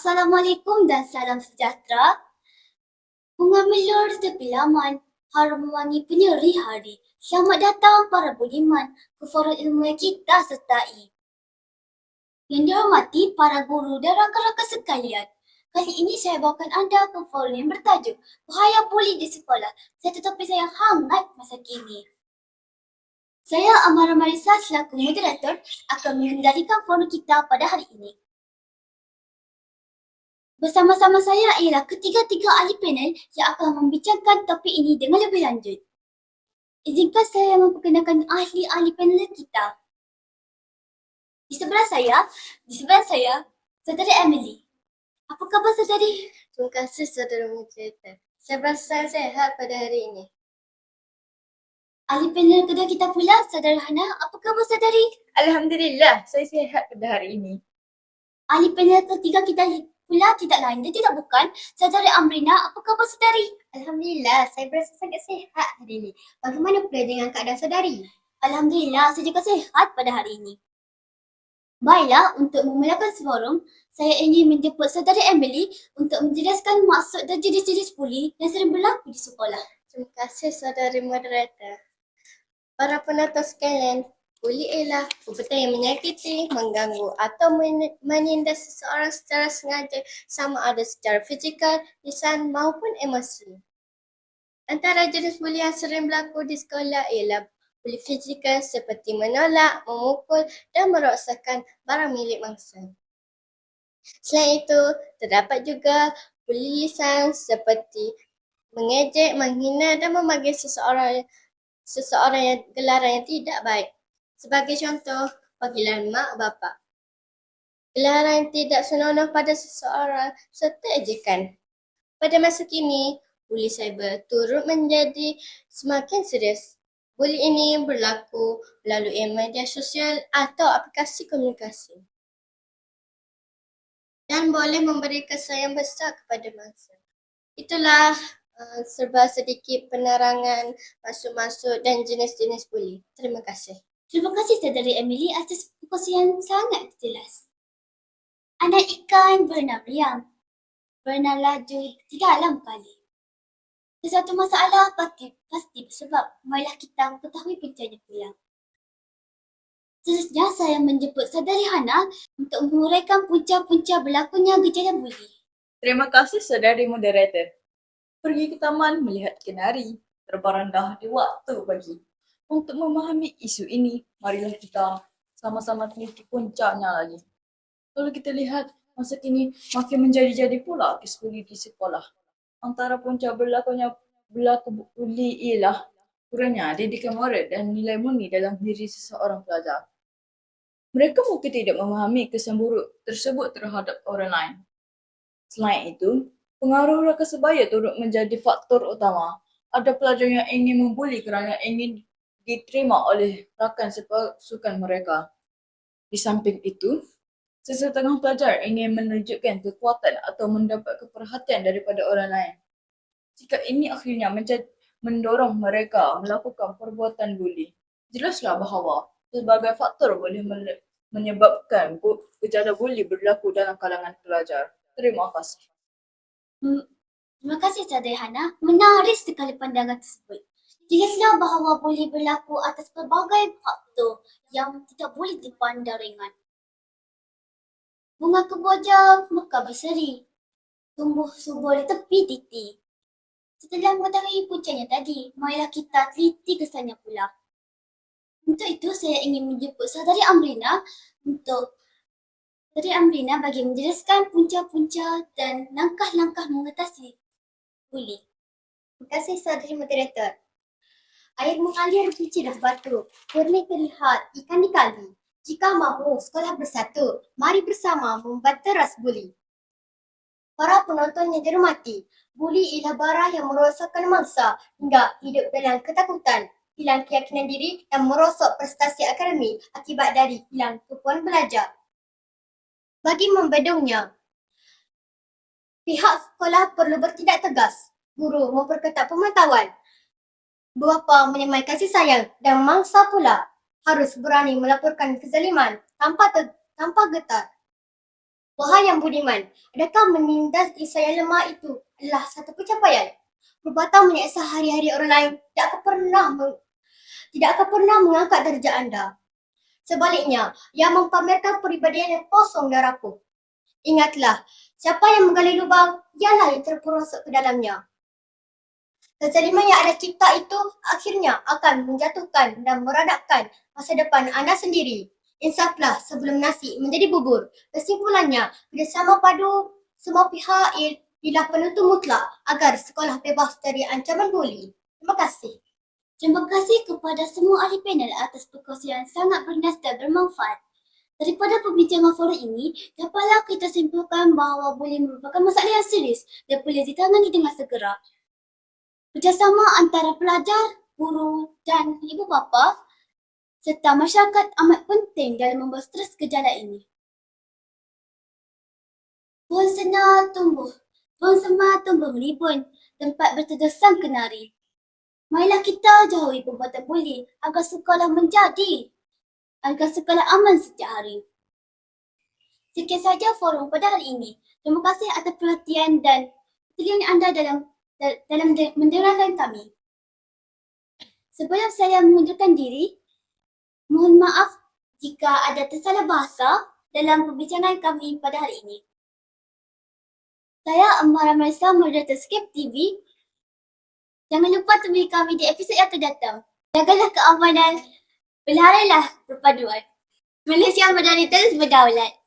Assalamualaikum dan salam sejahtera. Bunga melor di tepi laman, harum wangi penyeri hari. Selamat datang para budiman ke forum ilmu yang kita sertai. Yang dihormati para guru dan rakan-rakan sekalian. Kali ini saya bawakan anda ke forum yang bertajuk Bahaya Buli di Sekolah. Saya tetapi saya hangat masa kini. Saya Amara Marisa selaku moderator akan mengendalikan forum kita pada hari ini. Bersama-sama saya ialah ketiga-tiga ahli panel yang akan membincangkan topik ini dengan lebih lanjut. Izinkan saya memperkenalkan ahli-ahli panel kita. Di sebelah saya, Saudari Emily. Apa khabar saudari? Terima kasih saudara moderator. Saya berasa sehat pada hari ini. Ahli panel kedua kita pula, Saudara Hana. Apa khabar saudari? Alhamdulillah, saya sihat pada hari ini. Ahli panel ketiga kita pula tidak lain dan tidak bukan Saudari Amrina. Apa khabar saudari? Alhamdulillah, saya berasa sangat sihat hari ini. Bagaimana pula dengan keadaan saudari? Alhamdulillah, saya juga sihat pada hari ini. Baiklah, untuk memulakan forum, saya ingin menjemput Saudari Emily untuk menjelaskan maksud dan jenis-jenis buli yang sering berlaku di sekolah. Terima kasih saudari moderator. Para penonton sekalian, buli ialah perbuatan yang menyakiti, mengganggu atau menindas seseorang secara sengaja sama ada secara fizikal, lisan maupun emosi. Antara jenis buli yang sering berlaku di sekolah ialah buli fizikal seperti menolak, memukul dan merosakkan barang milik mangsa. Selain itu, terdapat juga buli lisan seperti mengejek, menghina dan memanggil seseorang yang gelaran yang tidak baik. Sebagai contoh, panggilan mak bapak. Gelaran yang tidak senonoh pada seseorang serta ejekan. Pada masa kini, buli cyber turut menjadi semakin serius. Buli ini berlaku melalui media sosial atau aplikasi komunikasi dan boleh memberi kesan yang besar kepada mangsa. Itulah serba sedikit penerangan maksud-maksud dan jenis-jenis buli. Terima kasih. Terima kasih Saudari Emily atas informasi yang sangat jelas. Anak ikan berenang riang, berenang laju di dalam kali. Sesuatu masalah pasti bersebab. Marilah kita mengetahui puncanya pula. Seterusnya saya menjemput Saudari Hana untuk menguraikan punca-punca berlakunya gejala buli. Terima kasih saudari moderator. Pergi ke taman melihat kenari, terbarandah di waktu pagi. Untuk memahami isu ini, marilah kita sama-sama teliti puncanya lagi. Lalu kita lihat masa kini makin menjadi-jadi pula kes buli di sekolah. Antara punca berlaku buli ialah kurangnya didikan moral dan nilai murni dalam diri seseorang pelajar. Mereka mungkin tidak memahami kesan buruk tersebut terhadap orang lain. Selain itu, pengaruh rakan sebaya turut menjadi faktor utama. Ada pelajar yang ingin membuli kerana ingin diterima oleh rakan sepasukan mereka. Di samping itu, sesetengah pelajar ingin menunjukkan kekuatan atau mendapat keperhatian daripada orang lain. Sikap ini akhirnya mendorong mereka melakukan perbuatan buli. Jelaslah bahawa sebagai faktor boleh menyebabkan gejala buli berlaku dalam kalangan pelajar. Terima kasih. Terima kasih Saudari Hana. Menarik sekali pandangan tersebut. Jelaslah bahawa buli berlaku atas pelbagai faktor yang tidak boleh dipandang ringan. Bunga kemboja mekar berseri, tumbuh subur di tepi titi. Setelah mengetahui puncanya tadi, marilah kita teliti kesannya pula. Untuk itu, saya ingin menjemput Saudari Amrina bagi menjelaskan punca-punca dan langkah-langkah mengatasi buli. Terima kasih saudari moderator. Air mengalir di cilah batu, jernih terlihat ikan di kali. Jika mahu sekolah bersatu, mari bersama membanteras buli. Para penonton yang dihormati, buli ialah bara yang merosakkan mangsa hingga hidup dalam ketakutan, hilang keyakinan diri dan merosot prestasi akademik akibat dari hilang kemampuan belajar. Bagi membendungnya, pihak sekolah perlu bertindak tegas. Guru memperketat pemantauan. Bapa menyemai kasih sayang dan mangsa pula harus berani melaporkan kezaliman tanpa getar. Wahai yang budiman, adakah menindas insan yang lemah itu adalah satu pencapaian? Perbuatan menyeksa hari-hari orang lain tidak akan pernah mengangkat darjah anda. Sebaliknya, yang mempamerkan peribadian yang kosong dan rapuh. Ingatlah, siapa yang menggali lubang, ialah yang terperosok ke dalamnya. Kezaliman yang anda cipta itu akhirnya akan menjatuhkan dan meradapkan masa depan anda sendiri. Insaflah sebelum nasi menjadi bubur. Kesimpulannya, kerjasama padu semua pihak ialah penuntut mutlak agar sekolah bebas dari ancaman buli. Terima kasih. Terima kasih kepada semua ahli panel atas perkongsian sangat bernas dan bermanfaat. Daripada perbincangan forum ini, dapatlah kita simpulkan bahawa buli merupakan masalah yang serius dan perlu ditangani dengan segera. Kerjasama antara pelajar, guru dan ibu bapa serta masyarakat amat penting dalam membawa stres gejala ini. Pohon senar tumbuh meribun, tempat berteduh sang kenari. Marilah kita jauhi perbuatan buli agar sekolah aman setiap hari. Sekian saja forum pada hari ini. Terima kasih atas perhatian dan perhatian anda dalam mendengarkan kami. Sebelum saya mengundurkan diri, mohon maaf jika ada tersalah bahasa dalam perbincangan kami pada hari ini. Saya Amara Marisa, moderator Skip TV. Jangan lupa temui kami di episod yang akan datang. Jagalah keamanan, peliharalah perpaduan. Malaysia Madani terus berdaulat.